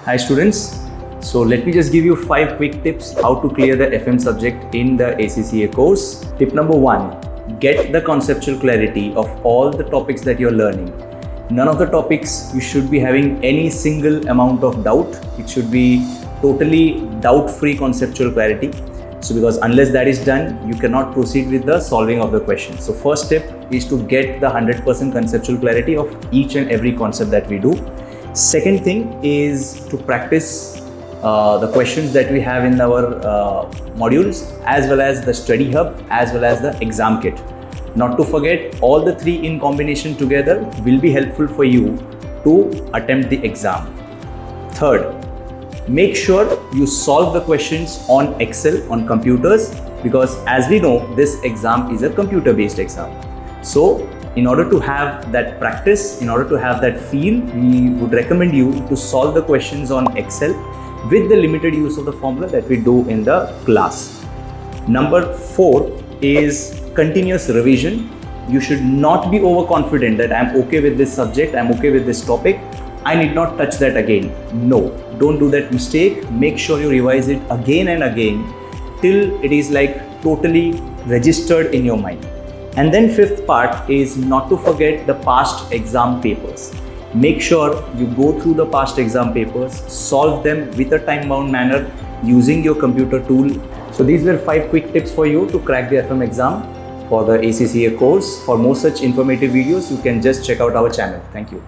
Hi students. So let me just give you 5 quick tips how to clear the FM subject in the ACCA course. Tip number 1, get the conceptual clarity of all the topics that you're learning. None of the topics you should be having any single amount of doubt. It should be totally doubt-free conceptual clarity. So because unless that is done, you cannot proceed with the solving of the question. So first step is to get the 100% conceptual clarity of each and every concept that we do. Second thing is to practice the questions that we have in our modules, as well as the study hub, as well as the exam kit. Not to forget, all the 3 in combination together will be helpful for you to attempt the exam. Third, make sure you solve the questions on Excel, on computers, because as we know, this exam is a computer-based exam. So in order to have that practice, in order to have that feel, we would recommend you to solve the questions on Excel with the limited use of the formula that we do in the class. Number 4 is continuous revision. You should not be overconfident that I'm okay with this subject, I'm okay with this topic, I need not touch that again. No, don't do that mistake. Make sure you revise it again and again till it is like totally registered in your mind. And then 5th part is not to forget the past exam papers. Make sure you go through the past exam papers, solve them with a time-bound manner using your computer tool. So these were 5 quick tips for you to crack the FM exam for the ACCA course. For more such informative videos, you can just check out our channel. Thank you.